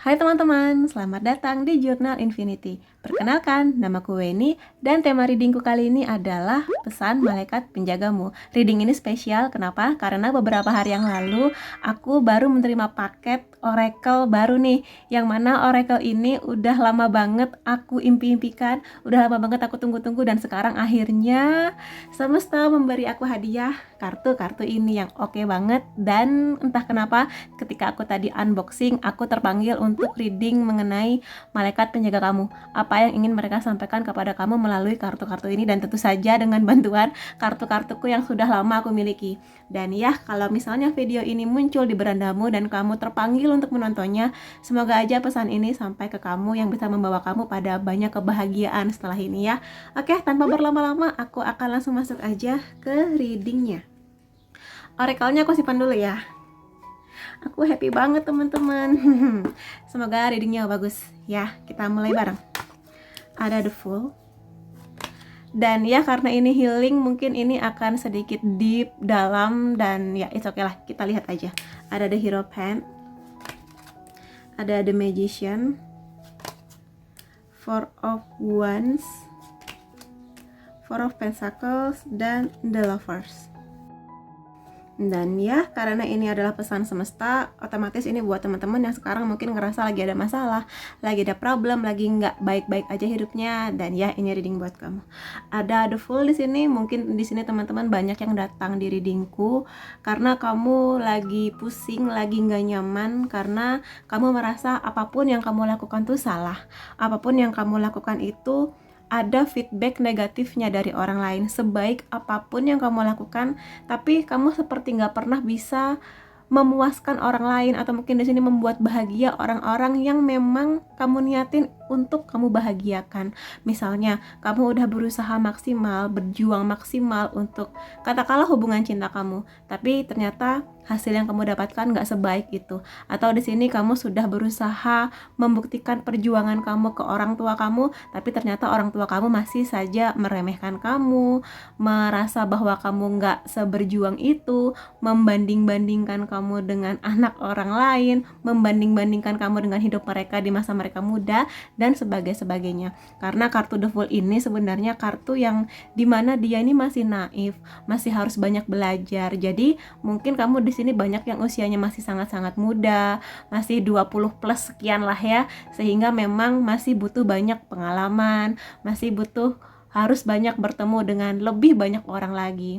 Hai teman-teman, selamat datang di Jurnal Infinity. Perkenalkan, namaku Weni dan tema readingku kali ini adalah Pesan Malaikat Penjagamu. Reading ini spesial, kenapa? Karena beberapa hari yang lalu aku baru menerima paket Oracle baru nih. Yang mana Oracle ini udah lama banget aku impi-impikan, udah lama banget aku tunggu-tunggu, dan sekarang akhirnya semesta memberi aku hadiah kartu-kartu ini yang oke banget. Dan entah kenapa ketika aku tadi unboxing, aku terpanggil untuk reading mengenai malaikat penjaga kamu. Apa yang ingin mereka sampaikan kepada kamu melalui kartu-kartu ini, dan tentu saja dengan bantuan kartu-kartuku yang sudah lama aku miliki. Dan ya, kalau misalnya video ini muncul di berandamu dan kamu terpanggil untuk menontonnya, semoga aja pesan ini sampai ke kamu yang bisa membawa kamu pada banyak kebahagiaan setelah ini ya. Oke, tanpa berlama-lama, aku akan langsung masuk aja ke readingnya. Oracle-nya aku simpan dulu ya. Aku happy banget teman-teman. Semoga readingnya bagus ya. Kita mulai bareng. Ada The Fool. Dan ya, karena ini healing, mungkin ini akan sedikit deep, dalam, dan ya it's okay lah, kita lihat aja. Ada The Hierophant, ada The Magician, Four of Wands, Four of Pentacles, dan The Lovers. Dan ya, karena ini adalah pesan semesta, otomatis ini buat teman-teman yang sekarang mungkin ngerasa lagi ada masalah, lagi ada problem, lagi nggak baik-baik aja hidupnya. Dan ya, ini reading buat kamu. Ada The Fool di sini. Mungkin di sini teman-teman banyak yang datang di readingku karena kamu lagi pusing, lagi nggak nyaman, karena kamu merasa apapun yang kamu lakukan tuh salah. Apapun yang kamu lakukan itu ada feedback negatifnya dari orang lain. Sebaik apapun yang kamu lakukan, tapi kamu seperti nggak pernah bisa memuaskan orang lain, atau mungkin di sini membuat bahagia orang-orang yang memang kamu niatin untuk kamu bahagiakan. Misalnya, kamu udah berusaha maksimal, berjuang maksimal untuk katakanlah hubungan cinta kamu, tapi ternyata hasil yang kamu dapatkan nggak sebaik itu. Atau di sini kamu sudah berusaha membuktikan perjuangan kamu ke orang tua kamu, tapi ternyata orang tua kamu masih saja meremehkan kamu, merasa bahwa kamu nggak seberjuang itu, membanding-bandingkan kamu dengan anak orang lain, membanding-bandingkan kamu dengan hidup mereka di masa mereka muda, dan sebagainya. Karena kartu The Fool ini sebenarnya kartu yang dimana dia ini masih naif, masih harus banyak belajar. Jadi mungkin kamu di sini banyak yang usianya masih sangat-sangat muda, masih 20 plus sekian lah ya, sehingga memang masih butuh banyak pengalaman, masih butuh harus banyak bertemu dengan lebih banyak orang lagi.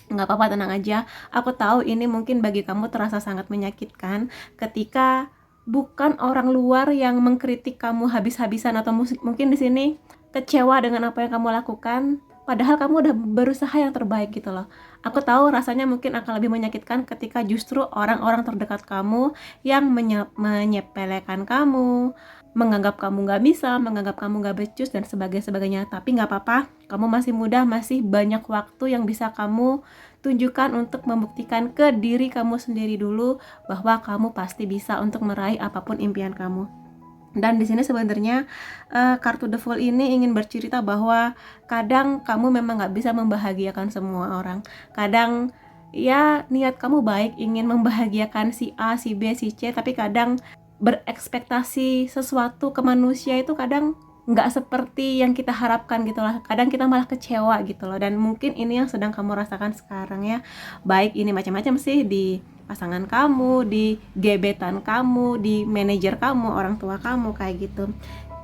Nggak apa-apa, tenang aja. Aku tahu ini mungkin bagi kamu terasa sangat menyakitkan ketika bukan orang luar yang mengkritik kamu habis-habisan, atau mungkin di sini kecewa dengan apa yang kamu lakukan, padahal kamu udah berusaha yang terbaik gitu loh. Aku tahu rasanya mungkin akan lebih menyakitkan ketika justru orang-orang terdekat kamu yang menyepelekan kamu, menganggap kamu nggak bisa, menganggap kamu nggak becus, dan sebagainya. Tapi nggak apa-apa, kamu masih muda, masih banyak waktu yang bisa kamu tunjukkan untuk membuktikan ke diri kamu sendiri dulu bahwa kamu pasti bisa untuk meraih apapun impian kamu. Dan di sini sebenarnya kartu The Fool ini ingin bercerita bahwa kadang kamu memang nggak bisa membahagiakan semua orang. Kadang ya niat kamu baik, ingin membahagiakan si A, si B, si C, tapi kadang berekspektasi sesuatu ke manusia itu kadang nggak seperti yang kita harapkan gitu lah. Kadang kita malah kecewa gitu loh. Dan mungkin ini yang sedang kamu rasakan sekarang ya. Baik ini macam-macam sih, di pasangan kamu, di gebetan kamu, di manajer kamu, orang tua kamu, kayak gitu.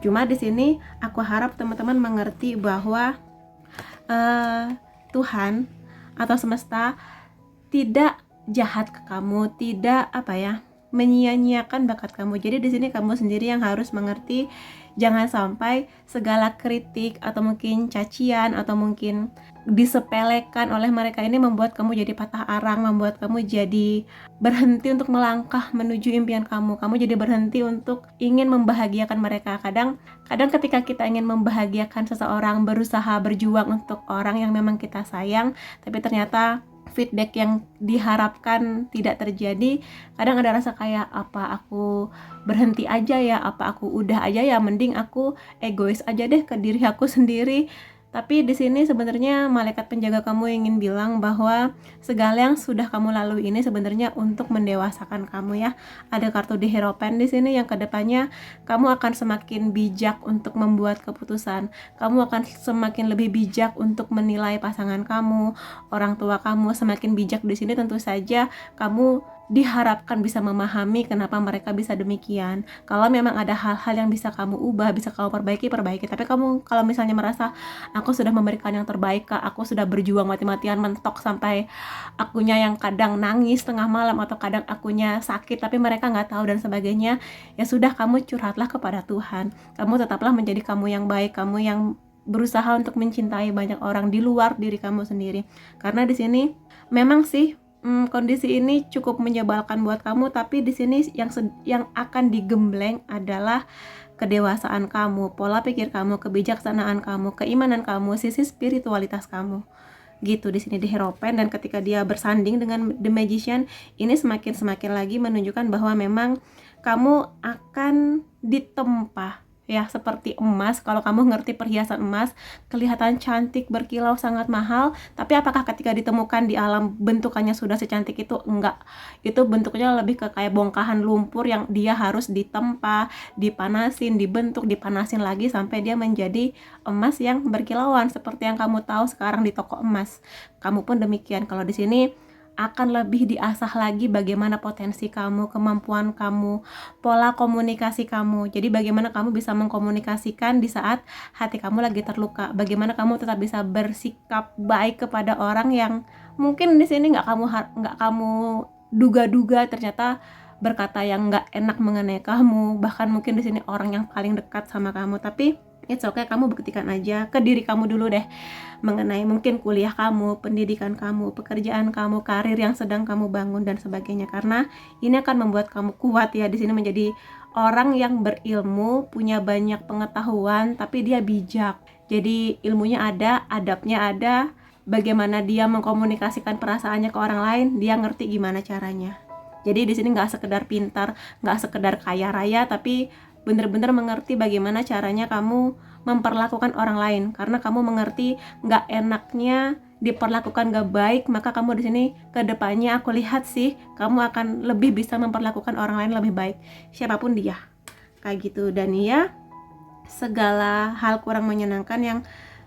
Cuma di sini aku harap teman-teman mengerti bahwa Tuhan atau semesta tidak jahat ke kamu, tidak menyia-nyiakan bakat kamu. Jadi di sini kamu sendiri yang harus mengerti, jangan sampai segala kritik atau mungkin cacian atau mungkin disepelekan oleh mereka ini membuat kamu jadi patah arang, membuat kamu jadi berhenti untuk melangkah menuju impian kamu. Kamu jadi berhenti untuk ingin membahagiakan mereka. Kadang ketika kita ingin membahagiakan seseorang, berusaha berjuang untuk orang yang memang kita sayang, tapi ternyata feedback yang diharapkan tidak terjadi, kadang ada rasa kayak, apa aku berhenti aja ya, apa aku udah aja ya, mending aku egois aja deh ke diri aku sendiri. Tapi di sini sebenarnya malaikat penjaga kamu ingin bilang bahwa segala yang sudah kamu lalui ini sebenarnya untuk mendewasakan kamu ya. Ada kartu di Hierophant di sini yang kedepannya kamu akan semakin bijak untuk membuat keputusan. Kamu akan semakin lebih bijak untuk menilai pasangan kamu, orang tua kamu. Semakin bijak di sini tentu saja kamu diharapkan bisa memahami kenapa mereka bisa demikian. Kalau memang ada hal-hal yang bisa kamu ubah, bisa kamu perbaiki. Tapi kamu kalau misalnya merasa aku sudah memberikan yang terbaik Kak, aku sudah berjuang mati-matian mentok sampai akunya yang kadang nangis tengah malam atau kadang akunya sakit tapi mereka nggak tahu dan sebagainya, ya sudah, kamu curhatlah kepada Tuhan. Kamu tetaplah menjadi kamu yang baik, kamu yang berusaha untuk mencintai banyak orang di luar diri kamu sendiri. Karena di sini memang sih kondisi ini cukup menyebalkan buat kamu, tapi di sini yang akan digembleng adalah kedewasaan kamu, pola pikir kamu, kebijaksanaan kamu, keimanan kamu, sisi spiritualitas kamu. Gitu di sini di Hierophant. Dan ketika dia bersanding dengan The Magician, ini semakin lagi menunjukkan bahwa memang kamu akan ditempa ya seperti emas. Kalau kamu ngerti perhiasan emas, kelihatan cantik, berkilau, sangat mahal, tapi apakah ketika ditemukan di alam bentukannya sudah secantik itu? Enggak. Itu bentuknya lebih ke kayak bongkahan lumpur yang dia harus ditempa, dipanasin, dibentuk, dipanasin lagi sampai dia menjadi emas yang berkilauan seperti yang kamu tahu sekarang di toko emas. Kamu pun demikian. Kalau di sini akan lebih diasah lagi bagaimana potensi kamu, kemampuan kamu, pola komunikasi kamu. Jadi bagaimana kamu bisa mengkomunikasikan di saat hati kamu lagi terluka. Bagaimana kamu tetap bisa bersikap baik kepada orang yang mungkin di sini nggak kamu duga-duga ternyata berkata yang nggak enak mengenai kamu. Bahkan mungkin di sini orang yang paling dekat sama kamu. Tapi it's okay, kamu buktikan aja ke diri kamu dulu deh mengenai mungkin kuliah kamu, pendidikan kamu, pekerjaan kamu, karir yang sedang kamu bangun dan sebagainya. Karena ini akan membuat kamu kuat ya di sini menjadi orang yang berilmu, punya banyak pengetahuan, tapi dia bijak. Jadi ilmunya ada, adabnya ada, bagaimana dia mengkomunikasikan perasaannya ke orang lain, dia ngerti gimana caranya. Jadi di sini nggak sekedar pintar, nggak sekedar kaya raya, tapi bener-bener mengerti bagaimana caranya kamu memperlakukan orang lain. Karena kamu mengerti nggak enaknya diperlakukan nggak baik, maka kamu di sini kedepannya aku lihat sih kamu akan lebih bisa memperlakukan orang lain lebih baik, siapapun dia, kayak gitu. Dan ya, segala hal kurang menyenangkan yang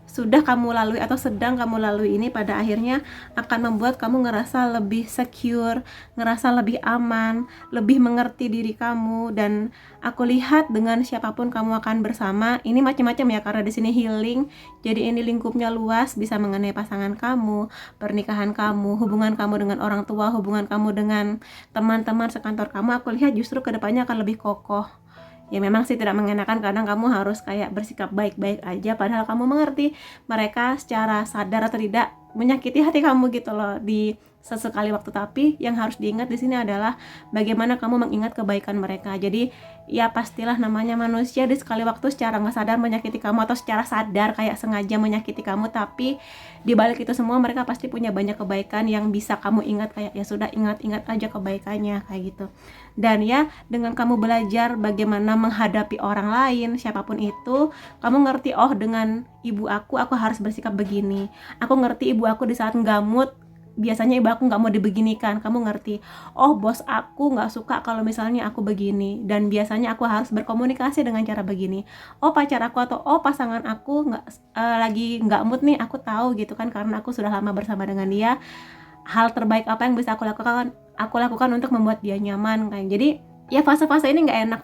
sudah kamu lalui atau sedang kamu lalui ini pada akhirnya akan membuat kamu ngerasa lebih secure, ngerasa lebih aman, lebih mengerti diri kamu. Dan aku lihat dengan siapapun kamu akan bersama, ini macam-macam ya, karena di sini healing. Jadi ini lingkupnya luas, bisa mengenai pasangan kamu, pernikahan kamu, hubungan kamu dengan orang tua, hubungan kamu dengan teman-teman sekantor kamu. Aku lihat justru kedepannya akan lebih kokoh. Ya memang sih tidak mengenakan, kadang kamu harus kayak bersikap baik-baik aja padahal kamu mengerti mereka secara sadar atau tidak menyakiti hati kamu gitu loh di sesekali waktu. Tapi yang harus diingat di sini adalah bagaimana kamu mengingat kebaikan mereka. Jadi ya pastilah namanya manusia di sekali waktu secara nggak sadar menyakiti kamu atau secara sadar kayak sengaja menyakiti kamu, tapi di balik itu semua mereka pasti punya banyak kebaikan yang bisa kamu ingat. Kayak ya sudah, ingat-ingat aja kebaikannya kayak gitu. Dan ya dengan kamu belajar bagaimana menghadapi orang lain siapapun itu, kamu ngerti, oh dengan ibu aku harus bersikap begini. Aku ngerti ibu aku di saat nggak mood, biasanya ibu aku nggak mau dibeginikan. Kamu ngerti, oh bos aku nggak suka kalau misalnya aku begini, dan biasanya aku harus berkomunikasi dengan cara begini. Oh pacar aku atau oh pasangan aku lagi nggak mood nih, aku tahu gitu kan, karena aku sudah lama bersama dengan dia. Hal terbaik apa yang bisa aku lakukan untuk membuat dia nyaman kan. Jadi ya fase-fase ini nggak enak,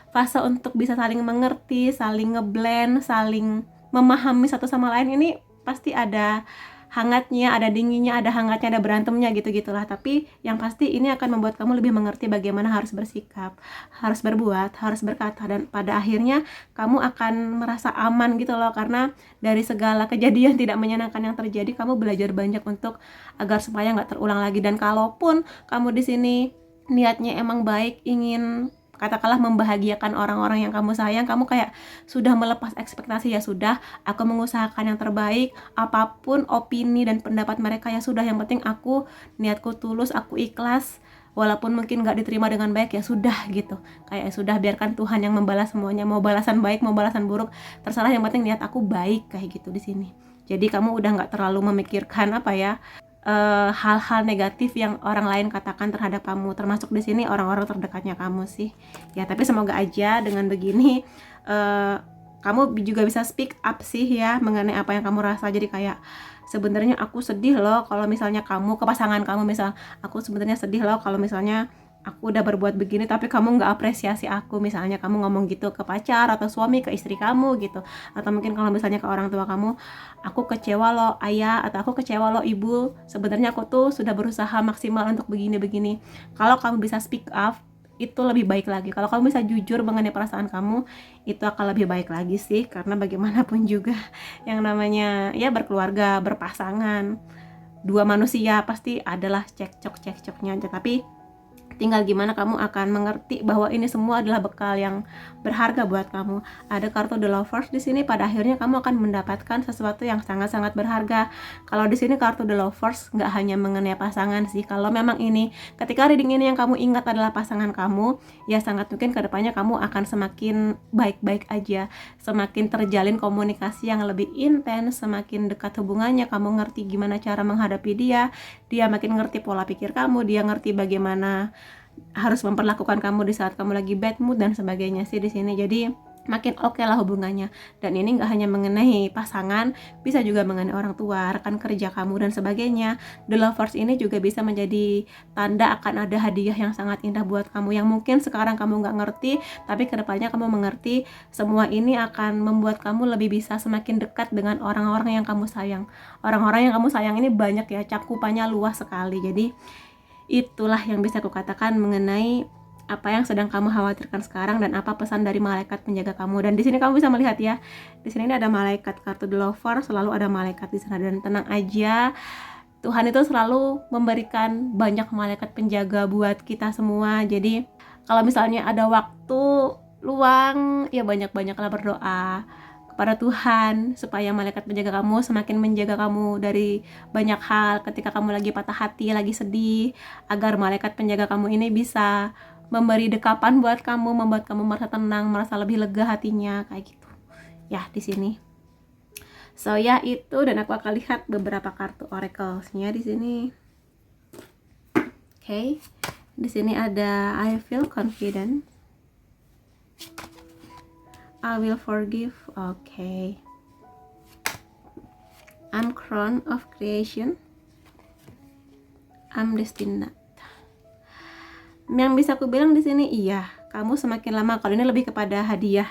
fase untuk bisa saling mengerti, saling ngeblend, saling memahami satu sama lain. Ini pasti ada hangatnya, ada dinginnya, ada hangatnya, ada berantemnya gitu-gitulah. Tapi yang pasti ini akan membuat kamu lebih mengerti bagaimana harus bersikap, harus berbuat, harus berkata, dan pada akhirnya kamu akan merasa aman gitu loh. Karena dari segala kejadian tidak menyenangkan yang terjadi, kamu belajar banyak untuk agar supaya nggak terulang lagi. Dan kalaupun kamu di sini niatnya emang baik, ingin katakanlah membahagiakan orang-orang yang kamu sayang, kamu kayak sudah melepas ekspektasi, ya sudah, aku mengusahakan yang terbaik, apapun opini dan pendapat mereka ya sudah, yang penting aku niatku tulus, aku ikhlas walaupun mungkin nggak diterima dengan baik, ya sudah gitu, kayak ya sudah biarkan Tuhan yang membalas semuanya, mau balasan baik mau balasan buruk terserah, yang penting niat aku baik, kayak gitu di sini. Jadi kamu udah nggak terlalu memikirkan hal-hal negatif yang orang lain katakan terhadap kamu, termasuk di sini orang-orang terdekatnya kamu sih. Ya, tapi semoga aja dengan begini kamu juga bisa speak up sih ya mengenai apa yang kamu rasa. Jadi kayak, sebenarnya aku sedih loh kalau misalnya kamu ke pasangan kamu, misal, aku sebenarnya sedih loh kalau misalnya aku udah berbuat begini tapi kamu nggak apresiasi aku, misalnya kamu ngomong gitu ke pacar atau suami, ke istri kamu gitu. Atau mungkin kalau misalnya ke orang tua kamu, aku kecewa loh ayah, atau aku kecewa loh ibu, sebenarnya aku tuh sudah berusaha maksimal untuk begini-begini. Kalau kamu bisa speak up, itu lebih baik lagi. Kalau kamu bisa jujur mengenai perasaan kamu, itu akan lebih baik lagi sih. Karena bagaimanapun juga yang namanya ya berkeluarga, berpasangan, dua manusia pasti adalah cekcoknya aja. Tapi tinggal gimana kamu akan mengerti bahwa ini semua adalah bekal yang berharga buat kamu. Ada kartu The Lovers di sini, pada akhirnya kamu akan mendapatkan sesuatu yang sangat-sangat berharga. Kalau di sini kartu The Lovers nggak hanya mengenai pasangan sih. Kalau memang ini, ketika reading ini yang kamu ingat adalah pasangan kamu, ya sangat mungkin kedepannya kamu akan semakin baik-baik aja, semakin terjalin komunikasi yang lebih intens, semakin dekat hubungannya, kamu ngerti gimana cara menghadapi dia makin ngerti pola pikir kamu, dia ngerti bagaimana harus memperlakukan kamu di saat kamu lagi bad mood dan sebagainya sih di sini. Jadi makin oke lah hubungannya. Dan ini nggak hanya mengenai pasangan, bisa juga mengenai orang tua, rekan kerja kamu dan sebagainya. The Lovers ini juga bisa menjadi tanda akan ada hadiah yang sangat indah buat kamu, yang mungkin sekarang kamu nggak ngerti, tapi kedepannya kamu mengerti. Semua ini akan membuat kamu lebih bisa semakin dekat dengan orang-orang yang kamu sayang. Orang-orang yang kamu sayang ini banyak ya, cakupannya luas sekali. Jadi itulah yang bisa aku katakan mengenai apa yang sedang kamu khawatirkan sekarang dan apa pesan dari malaikat penjaga kamu. Dan di sini kamu bisa melihat ya, di sini ada malaikat kartu The Lover, selalu ada malaikat di sana. Dan tenang aja, Tuhan itu selalu memberikan banyak malaikat penjaga buat kita semua. Jadi kalau misalnya ada waktu luang, ya banyak-banyaklah berdoa kepada Tuhan supaya malaikat penjaga kamu semakin menjaga kamu dari banyak hal ketika kamu lagi patah hati, lagi sedih, agar malaikat penjaga kamu ini bisa memberi dekapan buat kamu, membuat kamu merasa tenang, merasa lebih lega hatinya, kayak gitu. Ya, di sini. So ya itu, dan aku akan lihat beberapa kartu oracles-nya di sini. Oke. Di sini ada I feel confident. I will forgive. Okay. I'm crown of creation. I'm destined. Yang bisa aku bilang di sini, iya, kamu semakin lama, kalau ini lebih kepada hadiah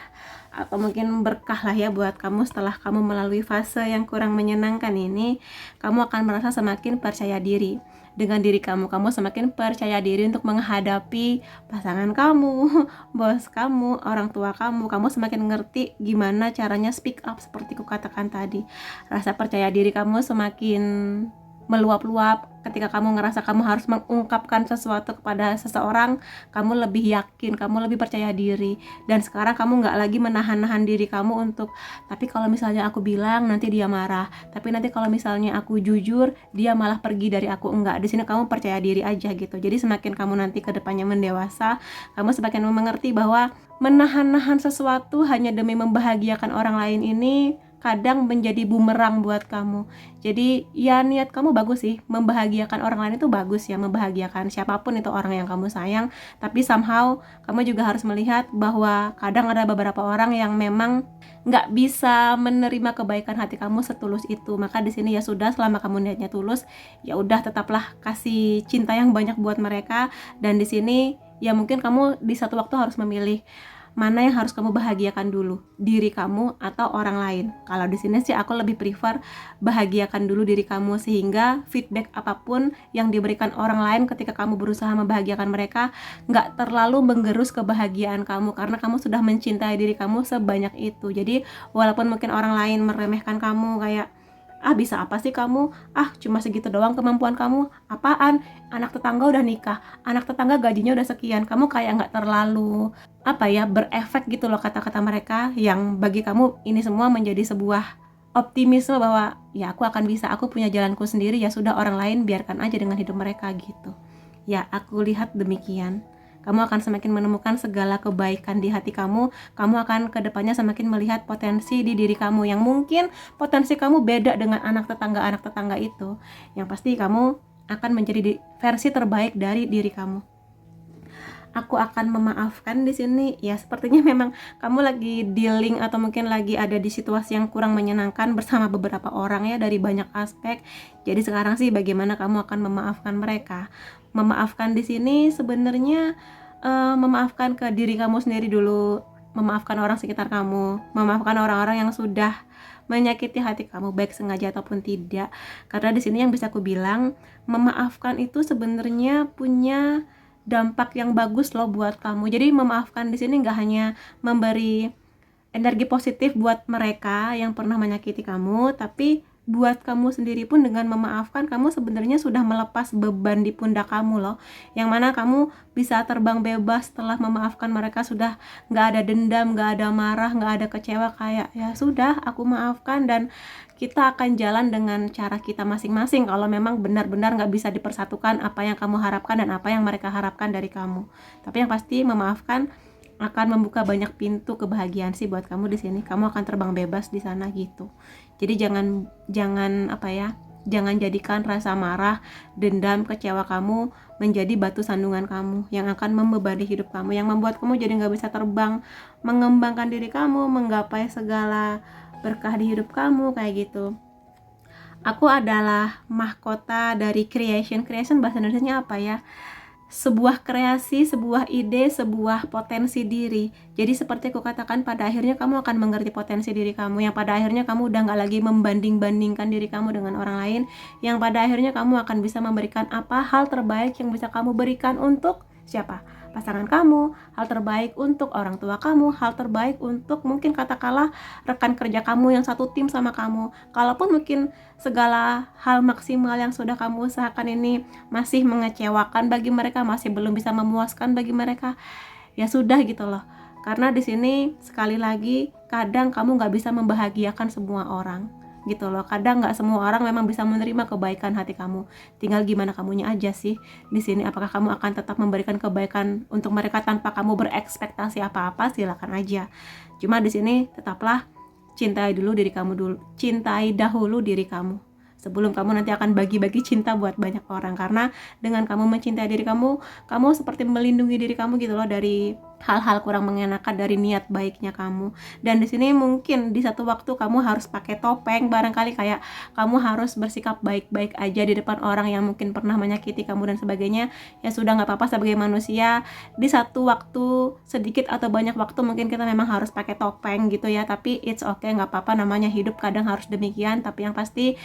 atau mungkin berkah lah ya buat kamu. Setelah kamu melalui fase yang kurang menyenangkan ini, kamu akan merasa semakin percaya diri dengan diri kamu. Kamu semakin percaya diri untuk menghadapi pasangan kamu, bos kamu, orang tua kamu. Kamu semakin ngerti gimana caranya speak up seperti ku katakan tadi. Rasa percaya diri kamu semakin meluap-luap ketika kamu ngerasa kamu harus mengungkapkan sesuatu kepada seseorang. Kamu lebih yakin, kamu lebih percaya diri, dan sekarang kamu nggak lagi menahan-nahan diri kamu untuk, tapi kalau misalnya aku bilang nanti dia marah, tapi nanti kalau misalnya aku jujur dia malah pergi dari aku. Enggak, di sini kamu percaya diri aja gitu. Jadi semakin kamu nanti ke depannya mendewasa, kamu semakin mengerti bahwa menahan-nahan sesuatu hanya demi membahagiakan orang lain ini kadang menjadi bumerang buat kamu. Jadi ya niat kamu bagus sih, membahagiakan orang lain itu bagus ya, membahagiakan siapapun itu orang yang kamu sayang. Tapi somehow kamu juga harus melihat bahwa kadang ada beberapa orang yang memang nggak bisa menerima kebaikan hati kamu setulus itu. Maka di sini ya sudah, selama kamu niatnya tulus, ya udah tetaplah kasih cinta yang banyak buat mereka. Dan di sini ya mungkin kamu di satu waktu harus memilih mana yang harus kamu bahagiakan dulu, diri kamu atau orang lain. Kalau di sini sih aku lebih prefer bahagiakan dulu diri kamu, sehingga feedback apapun yang diberikan orang lain ketika kamu berusaha membahagiakan mereka nggak terlalu menggerus kebahagiaan kamu, karena kamu sudah mencintai diri kamu sebanyak itu. Jadi walaupun mungkin orang lain meremehkan kamu kayak, bisa apa sih kamu? Cuma segitu doang kemampuan kamu. Apaan? Anak tetangga udah nikah, anak tetangga gajinya udah sekian. Kamu kayak nggak terlalu berefek gitu loh kata-kata mereka, yang bagi kamu ini semua menjadi sebuah optimisme bahwa ya aku akan bisa, aku punya jalanku sendiri, ya sudah orang lain biarkan aja dengan hidup mereka gitu. Ya, aku lihat demikian. Kamu akan semakin menemukan segala kebaikan di hati kamu. Kamu akan kedepannya semakin melihat potensi di diri kamu yang mungkin potensi kamu beda dengan anak tetangga itu. Yang pasti kamu akan menjadi versi terbaik dari diri kamu. Aku akan memaafkan di sini. Ya, sepertinya memang kamu lagi dealing atau mungkin lagi ada di situasi yang kurang menyenangkan bersama beberapa orang ya, dari banyak aspek. Jadi sekarang sih bagaimana kamu akan memaafkan mereka? Memaafkan di sini sebenarnya memaafkan ke diri kamu sendiri dulu, memaafkan orang sekitar kamu, memaafkan orang-orang yang sudah menyakiti hati kamu baik sengaja ataupun tidak. Karena di sini yang bisa aku bilang, memaafkan itu sebenarnya punya dampak yang bagus loh buat kamu. Jadi memaafkan di sini nggak hanya memberi energi positif buat mereka yang pernah menyakiti kamu, tapi buat kamu sendiri pun dengan memaafkan kamu sebenarnya sudah melepas beban di pundak kamu loh, yang mana kamu bisa terbang bebas setelah memaafkan mereka. Sudah nggak ada dendam, nggak ada marah, nggak ada kecewa, kayak ya sudah aku maafkan dan kita akan jalan dengan cara kita masing-masing. Kalau memang benar-benar nggak bisa dipersatukan apa yang kamu harapkan dan apa yang mereka harapkan dari kamu, tapi yang pasti memaafkan akan membuka banyak pintu kebahagiaan sih buat kamu di sini. Kamu akan terbang bebas di sana gitu. Jadi jangan jadikan rasa marah, dendam, kecewa kamu menjadi batu sandungan kamu yang akan membebani hidup kamu, yang membuat kamu jadi nggak bisa terbang, mengembangkan diri kamu, menggapai segala berkah di hidup kamu kayak gitu. Aku adalah mahkota dari creation bahasa Indonesianya apa ya? Sebuah kreasi, sebuah ide, sebuah potensi diri. Jadi seperti aku katakan, pada akhirnya kamu akan mengerti potensi diri kamu, yang pada akhirnya kamu udah gak lagi membanding-bandingkan diri kamu dengan orang lain, yang pada akhirnya kamu akan bisa memberikan apa hal terbaik yang bisa kamu berikan untuk siapa? Pasangan kamu, hal terbaik untuk orang tua kamu, hal terbaik untuk mungkin katakanlah rekan kerja kamu yang satu tim sama kamu. Kalaupun mungkin segala hal maksimal yang sudah kamu usahakan ini masih mengecewakan bagi mereka, masih belum bisa memuaskan bagi mereka, ya sudah gitu loh. Karena di sini sekali lagi kadang kamu nggak bisa membahagiakan semua orang gitu loh. Kadang nggak semua orang memang bisa menerima kebaikan hati kamu. Tinggal gimana kamunya aja sih di sini. Apakah kamu akan tetap memberikan kebaikan untuk mereka tanpa kamu berekspektasi apa-apa? Silakan aja. Cuma di sini tetaplah cintai dahulu diri kamu sebelum kamu nanti akan bagi-bagi cinta buat banyak orang. Karena dengan kamu mencintai diri kamu seperti melindungi diri kamu gitu loh dari hal-hal kurang mengenakan dari niat baiknya kamu. Dan di sini mungkin di satu waktu kamu harus pakai topeng, barangkali kayak kamu harus bersikap baik-baik aja di depan orang yang mungkin pernah menyakiti kamu dan sebagainya. Ya sudah, nggak apa-apa sebagai manusia. Di satu waktu sedikit atau banyak waktu mungkin kita memang harus pakai topeng gitu ya, tapi it's okay, nggak apa-apa, namanya hidup kadang harus demikian. Tapi yang pasti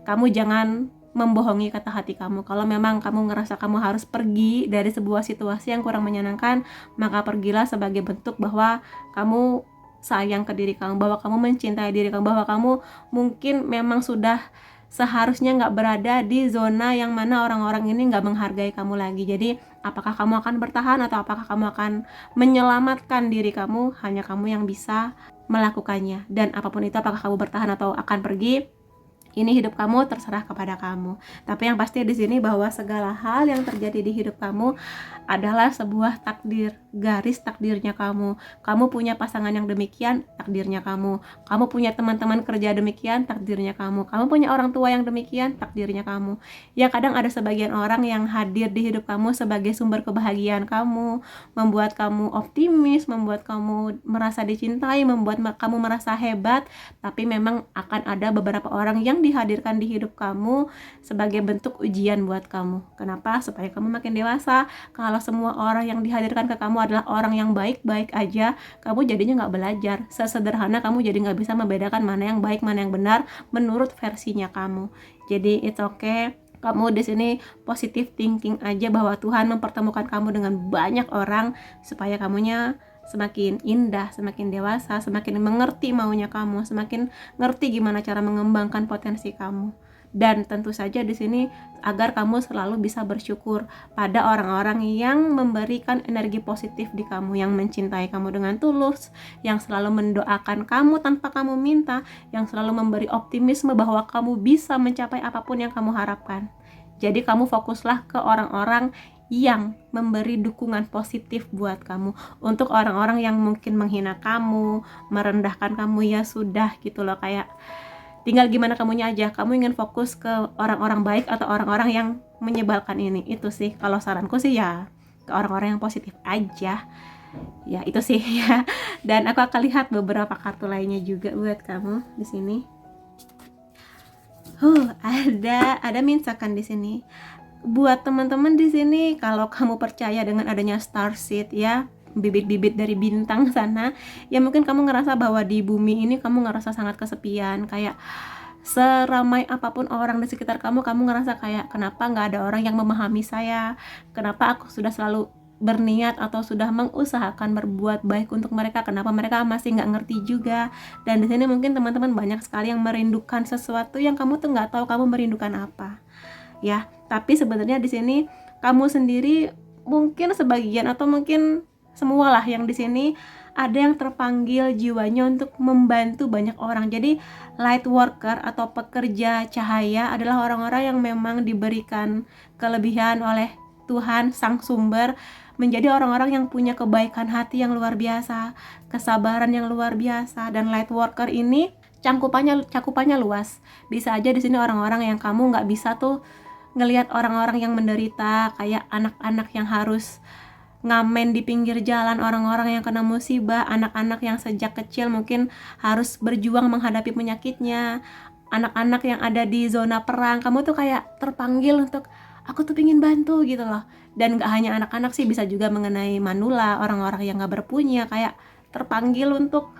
kamu jangan membohongi kata hati kamu. Kalau memang kamu ngerasa kamu harus pergi dari sebuah situasi yang kurang menyenangkan, maka pergilah sebagai bentuk bahwa kamu sayang ke diri kamu, bahwa kamu mencintai diri kamu, bahwa kamu mungkin memang sudah seharusnya nggak berada di zona yang mana orang-orang ini nggak menghargai kamu lagi. Jadi apakah kamu akan bertahan atau apakah kamu akan menyelamatkan diri kamu, hanya kamu yang bisa melakukannya. Dan apapun itu, apakah kamu bertahan atau akan pergi, ini hidup kamu, terserah kepada kamu. Tapi yang pasti di sini bahwa segala hal yang terjadi di hidup kamu adalah sebuah takdir, garis takdirnya kamu. Kamu punya pasangan yang demikian, takdirnya kamu. Kamu punya teman-teman kerja demikian, takdirnya kamu. Kamu punya orang tua yang demikian, takdirnya kamu. Ya kadang ada sebagian orang yang hadir di hidup kamu sebagai sumber kebahagiaan kamu, membuat kamu optimis, membuat kamu merasa dicintai, membuat kamu merasa hebat. Tapi memang akan ada beberapa orang yang dihadirkan di hidup kamu sebagai bentuk ujian buat kamu. Kenapa? Supaya kamu makin dewasa. Kalau semua orang yang dihadirkan ke kamu adalah orang yang baik-baik aja, kamu jadinya nggak belajar. Sesederhana kamu jadi nggak bisa membedakan mana yang baik, mana yang benar menurut versinya kamu. Jadi it's okay. Kamu di sini positive thinking aja bahwa Tuhan mempertemukan kamu dengan banyak orang supaya kamunya semakin indah, semakin dewasa, semakin mengerti maunya kamu, semakin ngerti gimana cara mengembangkan potensi kamu. Dan tentu saja di sini agar kamu selalu bisa bersyukur pada orang-orang yang memberikan energi positif di kamu, yang mencintai kamu dengan tulus, yang selalu mendoakan kamu tanpa kamu minta, yang selalu memberi optimisme bahwa kamu bisa mencapai apapun yang kamu harapkan. Jadi kamu fokuslah ke orang-orang yang memberi dukungan positif buat kamu. Untuk orang-orang yang mungkin menghina kamu, merendahkan kamu, ya sudah gitu loh, kayak tinggal gimana kamunya aja. Kamu ingin fokus ke orang-orang baik atau orang-orang yang menyebalkan ini. Itu sih kalau saranku sih, ya ke orang-orang yang positif aja. Ya itu sih ya. Dan aku akan lihat beberapa kartu lainnya juga buat kamu di sini. Ada minsakan di sini. Buat teman-teman di sini, kalau kamu percaya dengan adanya starseed ya, bibit-bibit dari bintang sana, ya mungkin kamu ngerasa bahwa di bumi ini kamu ngerasa sangat kesepian, kayak seramai apapun orang di sekitar kamu ngerasa kayak kenapa nggak ada orang yang memahami saya, kenapa aku sudah selalu berniat atau sudah mengusahakan berbuat baik untuk mereka, kenapa mereka masih nggak ngerti juga. Dan di sini mungkin teman-teman banyak sekali yang merindukan sesuatu yang kamu tuh nggak tahu kamu merindukan apa. Ya, tapi sebenarnya di sini kamu sendiri mungkin sebagian atau mungkin semualah yang di sini ada yang terpanggil jiwanya untuk membantu banyak orang. Jadi light worker atau pekerja cahaya adalah orang-orang yang memang diberikan kelebihan oleh Tuhan Sang Sumber menjadi orang-orang yang punya kebaikan hati yang luar biasa, kesabaran yang luar biasa. Dan light worker ini cakupannya luas. Bisa aja di sini orang-orang yang kamu nggak bisa tuh ngelihat orang-orang yang menderita, kayak anak-anak yang harus ngamen di pinggir jalan, orang-orang yang kena musibah, anak-anak yang sejak kecil mungkin harus berjuang menghadapi penyakitnya, anak-anak yang ada di zona perang. Kamu tuh kayak terpanggil untuk aku tuh pingin bantu gitu loh. Dan gak hanya anak-anak sih, bisa juga mengenai manula, orang-orang yang gak berpunya, kayak terpanggil untuk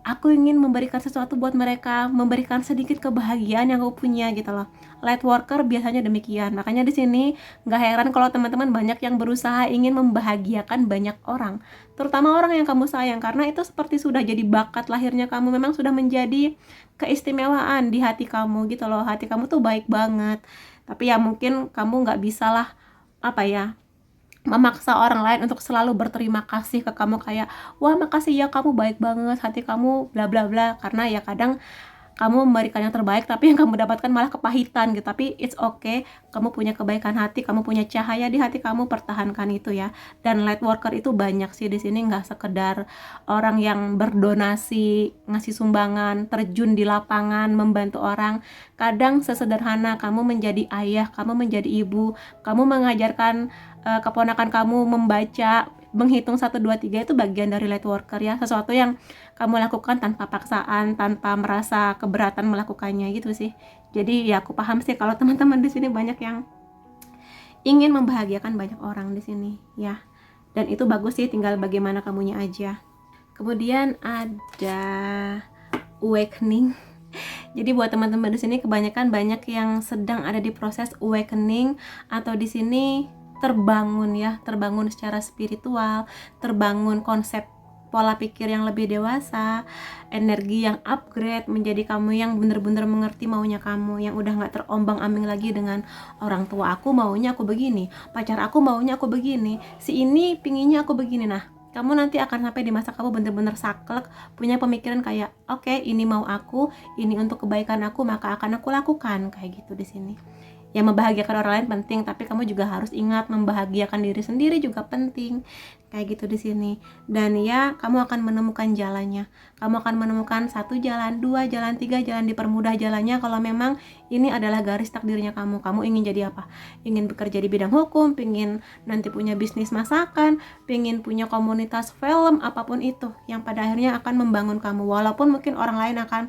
aku ingin memberikan sesuatu buat mereka, memberikan sedikit kebahagiaan yang aku punya gitu loh. Light worker biasanya demikian. Makanya di sini nggak heran kalau teman-teman banyak yang berusaha ingin membahagiakan banyak orang, terutama orang yang kamu sayang, karena itu seperti sudah jadi bakat lahirnya kamu, memang sudah menjadi keistimewaan di hati kamu gitu loh. Hati kamu tuh baik banget. Tapi ya mungkin kamu nggak bisalah memaksa orang lain untuk selalu berterima kasih ke kamu, kayak wah makasih ya kamu baik banget, hati kamu bla bla bla. Karena ya kadang kamu memberikan yang terbaik tapi yang kamu dapatkan malah kepahitan gitu. Tapi it's okay, kamu punya kebaikan hati, kamu punya cahaya di hati kamu, pertahankan itu ya. Dan light worker itu banyak sih di sini, nggak sekedar orang yang berdonasi, ngasih sumbangan, terjun di lapangan membantu orang. Kadang sesederhana kamu menjadi ayah, kamu menjadi ibu, kamu mengajarkan keponakan kamu membaca, menghitung 1, 2, 3 itu bagian dari light worker ya. Sesuatu yang kamu lakukan tanpa paksaan, tanpa merasa keberatan melakukannya gitu sih. Jadi ya aku paham sih kalau teman-teman di sini banyak yang ingin membahagiakan banyak orang di sini ya. Dan itu bagus sih, tinggal bagaimana kamunya aja. Kemudian ada awakening. Jadi buat teman-teman di sini kebanyakan banyak yang sedang ada di proses awakening, atau di sini terbangun ya, terbangun secara spiritual, terbangun konsep pola pikir yang lebih dewasa, energi yang upgrade, menjadi kamu yang bener-bener mengerti maunya kamu, yang udah gak terombang-ambing lagi dengan orang tua aku maunya aku begini, pacar aku maunya aku begini, si ini pinginnya aku begini. Nah, kamu nanti akan sampai di masa kamu bener-bener saklek, punya pemikiran kayak oke, ini mau aku, ini untuk kebaikan aku, maka akan aku lakukan, kayak gitu di sini. Ya membahagiakan orang lain penting, tapi kamu juga harus ingat membahagiakan diri sendiri juga penting, kayak gitu di sini. Dan ya kamu akan menemukan jalannya, kamu akan menemukan 1 jalan, 2 jalan, 3 jalan, dipermudah jalannya kalau memang ini adalah garis takdirnya kamu. Kamu ingin jadi apa? Ingin bekerja di bidang hukum, ingin nanti punya bisnis masakan, ingin punya komunitas film, apapun itu yang pada akhirnya akan membangun kamu. Walaupun mungkin orang lain akan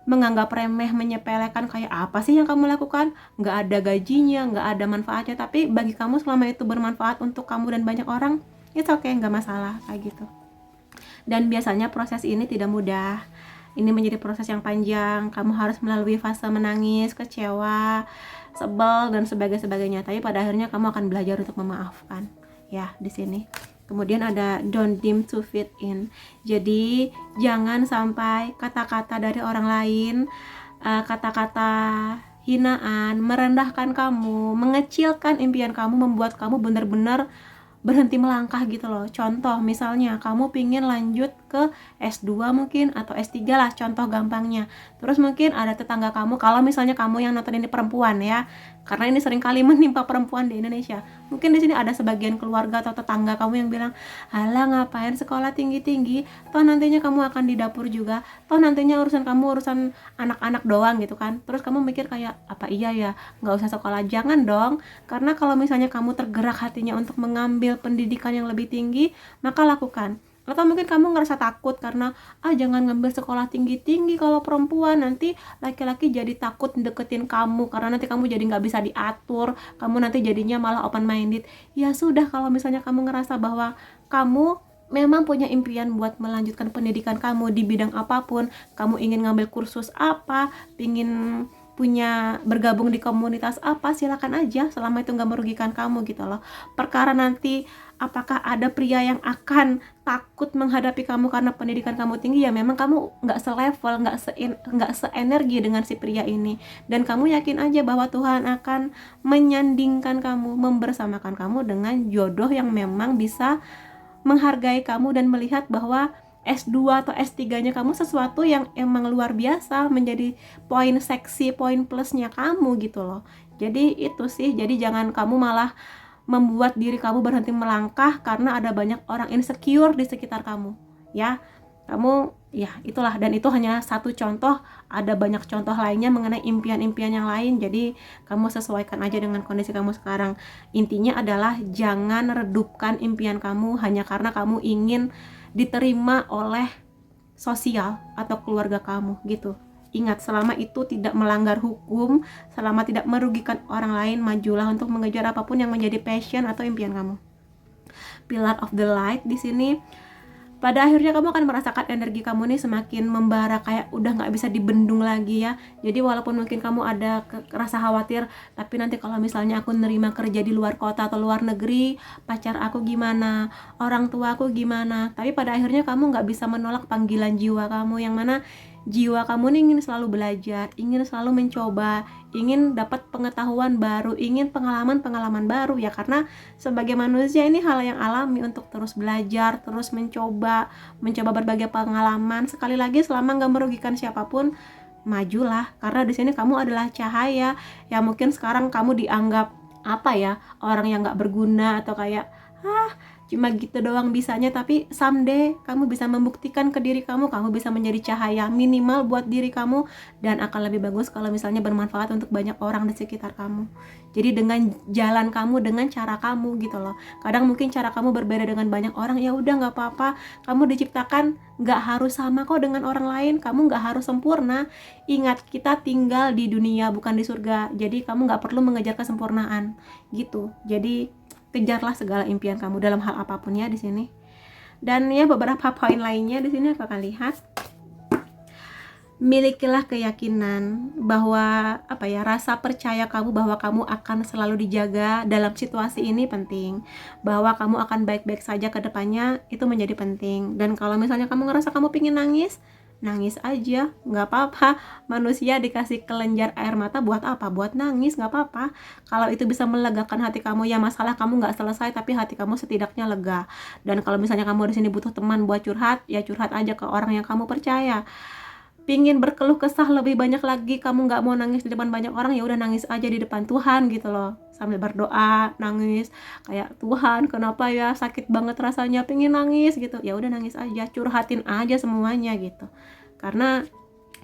menganggap remeh, menyepelekan, kayak apa sih yang kamu lakukan, nggak ada gajinya, nggak ada manfaatnya, tapi bagi kamu selama itu bermanfaat untuk kamu dan banyak orang, it's okay, nggak masalah, kayak gitu. Dan biasanya proses ini tidak mudah, ini menjadi proses yang panjang, kamu harus melalui fase menangis, kecewa, sebel, dan sebagainya, tapi pada akhirnya kamu akan belajar untuk memaafkan ya di sini. Kemudian ada don't dim to fit in. Jadi jangan sampai kata-kata dari orang lain, kata-kata hinaan, merendahkan kamu, mengecilkan impian kamu, membuat kamu benar-benar berhenti melangkah gitu loh. Contoh misalnya kamu pingin lanjut ke ke S2 mungkin atau S3 lah, contoh gampangnya. Terus mungkin ada tetangga kamu, kalau misalnya kamu yang nonton ini perempuan ya, karena ini sering kali menimpa perempuan di Indonesia. Mungkin di sini ada sebagian keluarga atau tetangga kamu yang bilang, "Halah, ngapain sekolah tinggi-tinggi? Toh nantinya kamu akan di dapur juga. Toh nantinya urusan kamu urusan anak-anak doang," gitu kan. Terus kamu mikir kayak, "Apa iya ya? Nggak usah sekolah." Jangan dong. Karena kalau misalnya kamu tergerak hatinya untuk mengambil pendidikan yang lebih tinggi, maka lakukan. Atau mungkin kamu ngerasa takut karena jangan ngambil sekolah tinggi-tinggi kalau perempuan, nanti laki-laki jadi takut deketin kamu karena nanti kamu jadi nggak bisa diatur, kamu nanti jadinya malah open minded. Ya sudah, kalau misalnya kamu ngerasa bahwa kamu memang punya impian buat melanjutkan pendidikan kamu di bidang apapun, kamu ingin ngambil kursus apa, ingin punya bergabung di komunitas apa, silakan aja selama itu nggak merugikan kamu gitu loh. Perkara nanti apakah ada pria yang akan takut menghadapi kamu karena pendidikan kamu tinggi, ya memang kamu nggak selevel, nggak seenergi dengan si pria ini, dan kamu yakin aja bahwa Tuhan akan menyandingkan kamu, membersamakan kamu dengan jodoh yang memang bisa menghargai kamu dan melihat bahwa S2 atau S3-nya kamu sesuatu yang emang luar biasa, menjadi poin seksi, poin plusnya kamu gitu loh. Jadi itu sih, jadi jangan kamu malah membuat diri kamu berhenti melangkah karena ada banyak orang insecure di sekitar kamu. Ya, kamu ya itulah, dan itu hanya satu contoh, ada banyak contoh lainnya mengenai impian-impian yang lain. Jadi kamu sesuaikan aja dengan kondisi kamu sekarang. Intinya adalah jangan redupkan impian kamu hanya karena kamu ingin diterima oleh sosial atau keluarga kamu gitu. Ingat, selama itu tidak melanggar hukum, selama tidak merugikan orang lain, majulah untuk mengejar apapun yang menjadi passion atau impian kamu. Pillar of the light di sini, pada akhirnya kamu akan merasakan energi kamu nih semakin membara, kayak udah nggak bisa dibendung lagi ya. Jadi walaupun mungkin kamu ada rasa khawatir, tapi nanti kalau misalnya aku nerima kerja di luar kota atau luar negeri, pacar aku gimana, orang tua aku gimana, tapi pada akhirnya kamu nggak bisa menolak panggilan jiwa kamu, yang mana jiwa kamu nih ingin selalu belajar, ingin selalu mencoba, ingin dapat pengetahuan baru, ingin pengalaman-pengalaman baru ya, karena sebagai manusia ini hal yang alami untuk terus belajar, terus mencoba berbagai pengalaman. Sekali lagi, selama nggak merugikan siapapun, majulah, karena di sini kamu adalah cahaya. Ya mungkin sekarang kamu dianggap apa ya, orang yang nggak berguna atau kayak cuma gitu doang bisanya, tapi someday kamu bisa membuktikan ke diri kamu bisa menjadi cahaya minimal buat diri kamu, dan akan lebih bagus kalau misalnya bermanfaat untuk banyak orang di sekitar kamu. Jadi dengan jalan kamu, dengan cara kamu gitu loh. Kadang mungkin cara kamu berbeda dengan banyak orang, ya udah nggak apa-apa. Kamu diciptakan nggak harus sama kok dengan orang lain, kamu nggak harus sempurna. Ingat, kita tinggal di dunia bukan di surga, jadi kamu nggak perlu mengejar kesempurnaan gitu. Jadi kejarlah segala impian kamu dalam hal apapun ya di sini. Dan ya beberapa poin lainnya di sini aku akan lihat. Milikilah keyakinan bahwa rasa percaya kamu bahwa kamu akan selalu dijaga dalam situasi ini penting. Bahwa kamu akan baik-baik saja ke depannya, itu menjadi penting. Dan kalau misalnya kamu ngerasa kamu pingin nangis, nangis aja, nggak apa-apa. Manusia dikasih kelenjar air mata buat apa? Buat nangis, nggak apa-apa. Kalau itu bisa melegakan hati kamu, ya masalah kamu nggak selesai, tapi hati kamu setidaknya lega. Dan kalau misalnya kamu di sini butuh teman buat curhat, ya curhat aja ke orang yang kamu percaya. Pingin berkeluh kesah lebih banyak lagi, kamu nggak mau nangis di depan banyak orang, ya udah nangis aja di depan Tuhan gitu loh, sambil berdoa, nangis kayak, Tuhan kenapa ya sakit banget rasanya, pingin nangis gitu, ya udah nangis aja, curhatin aja semuanya gitu. Karena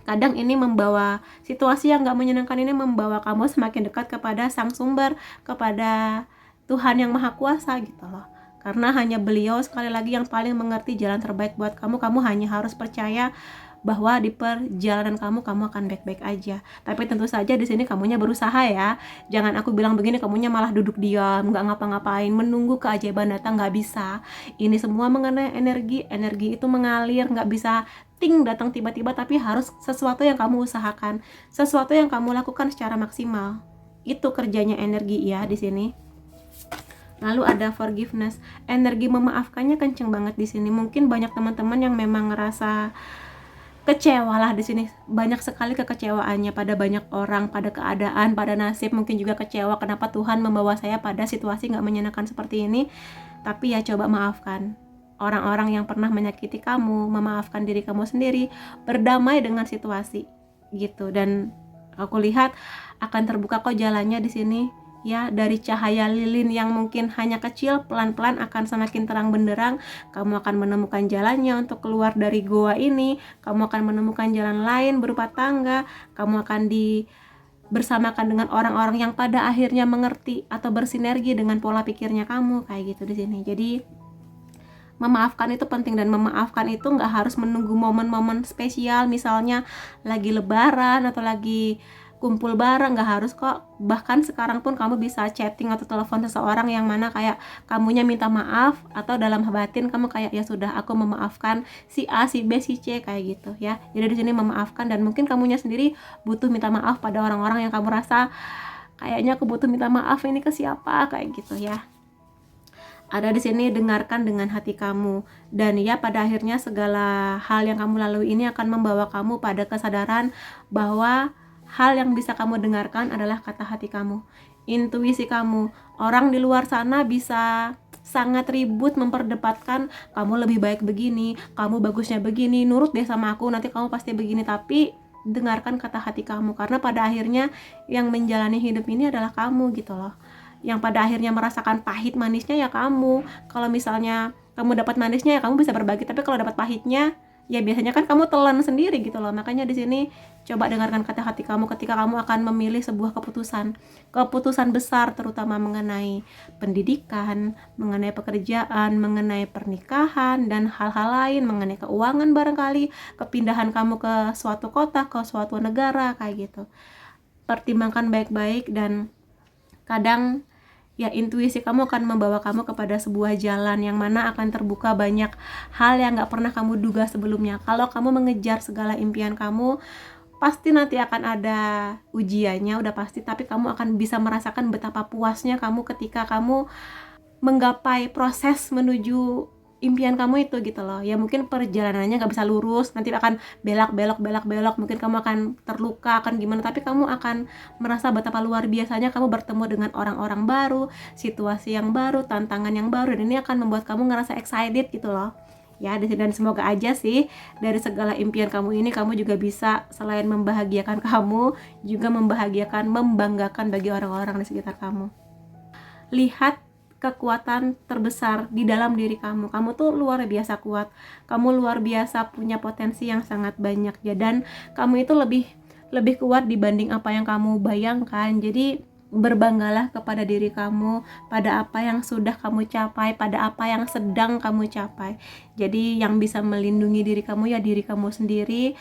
kadang ini membawa situasi yang nggak menyenangkan, ini membawa kamu semakin dekat kepada sang sumber, kepada Tuhan yang maha kuasa gitu loh. Karena hanya Beliau sekali lagi yang paling mengerti jalan terbaik buat kamu. Kamu hanya harus percaya bahwa di perjalanan kamu akan baik-baik aja. Tapi tentu saja di sini kamunya berusaha ya. Jangan aku bilang begini kamunya malah duduk diam, nggak ngapa-ngapain, menunggu keajaiban datang, nggak bisa. Ini semua mengenai energi. Energi itu mengalir, nggak bisa ting datang tiba-tiba, tapi harus sesuatu yang kamu usahakan, sesuatu yang kamu lakukan secara maksimal. Itu kerjanya energi ya di sini. Lalu ada forgiveness. Energi memaafkannya kenceng banget di sini. Mungkin banyak teman-teman yang memang ngerasa kecewa lah di sini, banyak sekali kekecewaannya pada banyak orang, pada keadaan, pada nasib. Mungkin juga kecewa kenapa Tuhan membawa saya pada situasi nggak menyenangkan seperti ini. Tapi ya coba maafkan. orang-orang yang pernah menyakiti kamu, memaafkan diri kamu sendiri, berdamai dengan situasi gitu. Dan aku lihat akan terbuka kok jalannya di sini ya. Dari cahaya lilin yang mungkin hanya kecil, pelan-pelan akan semakin terang benderang. Kamu akan menemukan jalannya untuk keluar dari goa ini. Kamu akan menemukan jalan lain berupa tangga. Kamu akan bersamakan dengan orang-orang yang pada akhirnya mengerti atau bersinergi dengan pola pikirnya kamu, kayak gitu di sini. Jadi memaafkan itu penting, dan memaafkan itu nggak harus menunggu momen-momen spesial, misalnya lagi lebaran atau lagi kumpul bareng, nggak harus kok. Bahkan sekarang pun kamu bisa chatting atau telepon seseorang yang mana kayak kamunya minta maaf, atau dalam batin kamu kayak ya sudah aku memaafkan si A, si B, si C, kayak gitu ya. Jadi di sini memaafkan, dan mungkin kamunya sendiri butuh minta maaf pada orang-orang yang kamu rasa kayaknya aku butuh minta maaf ini ke siapa, kayak gitu ya. Ada di sini, dengarkan dengan hati kamu, dan ya pada akhirnya segala hal yang kamu lalui ini akan membawa kamu pada kesadaran bahwa hal yang bisa kamu dengarkan adalah kata hati kamu, intuisi kamu. Orang di luar sana bisa sangat ribut memperdebatkan kamu lebih baik begini, kamu bagusnya begini, nurut deh sama aku nanti kamu pasti begini. Tapi dengarkan kata hati kamu, karena pada akhirnya yang menjalani hidup ini adalah kamu gitu loh. Yang pada akhirnya merasakan pahit manisnya ya kamu. Kalau misalnya kamu dapat manisnya ya kamu bisa berbagi, tapi kalau dapat pahitnya ya biasanya kan kamu telan sendiri gitu loh. Makanya di sini coba dengarkan kata hati kamu ketika kamu akan memilih sebuah keputusan besar, terutama mengenai pendidikan, mengenai pekerjaan, mengenai pernikahan, dan hal-hal lain, mengenai keuangan barangkali, kepindahan kamu ke suatu kota, ke suatu negara, kayak gitu. Pertimbangkan baik-baik, dan kadang ya intuisi kamu akan membawa kamu kepada sebuah jalan yang mana akan terbuka banyak hal yang gak pernah kamu duga sebelumnya. Kalau kamu mengejar segala impian kamu, pasti nanti akan ada ujiannya, udah pasti, tapi kamu akan bisa merasakan betapa puasnya kamu ketika kamu menggapai proses menuju impian kamu itu gitu loh. Ya mungkin perjalanannya gak bisa lurus, nanti akan belok, mungkin kamu akan terluka, akan gimana, tapi kamu akan merasa betapa luar biasanya kamu bertemu dengan orang-orang baru, situasi yang baru, tantangan yang baru, dan ini akan membuat kamu ngerasa excited gitu loh ya. Dan semoga aja sih dari segala impian kamu ini kamu juga bisa selain membahagiakan kamu, juga membahagiakan, membanggakan bagi orang-orang di sekitar kamu. Lihat kekuatan terbesar di dalam diri kamu. Kamu tuh luar biasa kuat. Kamu luar biasa punya potensi yang sangat banyak ya, dan kamu itu lebih kuat dibanding apa yang kamu bayangkan. Jadi berbanggalah kepada diri kamu, pada apa yang sudah kamu capai, pada apa yang sedang kamu capai. Jadi yang bisa melindungi diri kamu ya diri kamu sendiri.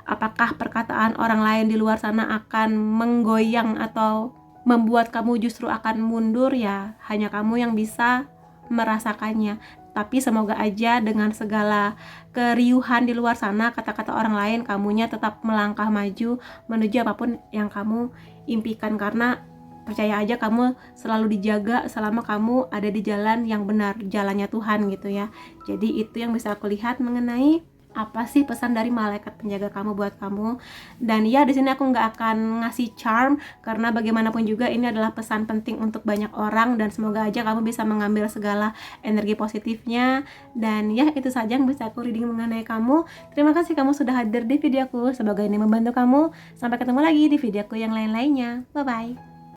Apakah perkataan orang lain di luar sana akan menggoyang atau membuat kamu justru akan mundur, ya hanya kamu yang bisa merasakannya. Tapi semoga aja dengan segala keriuhan di luar sana, kata-kata orang lain, kamunya tetap melangkah maju menuju apapun yang kamu impikan. Karena percaya aja kamu selalu dijaga selama kamu ada di jalan yang benar, jalannya Tuhan gitu ya. Jadi itu yang bisa aku lihat mengenai apa sih pesan dari malaikat penjaga kamu buat kamu. Dan ya di sini aku nggak akan ngasih charm, karena bagaimanapun juga ini adalah pesan penting untuk banyak orang, dan semoga aja kamu bisa mengambil segala energi positifnya. Dan ya itu saja yang bisa aku reading mengenai kamu. Terima kasih kamu sudah hadir di videoku, semoga ini membantu kamu. Sampai ketemu lagi di videoku yang lain-lainnya. Bye bye.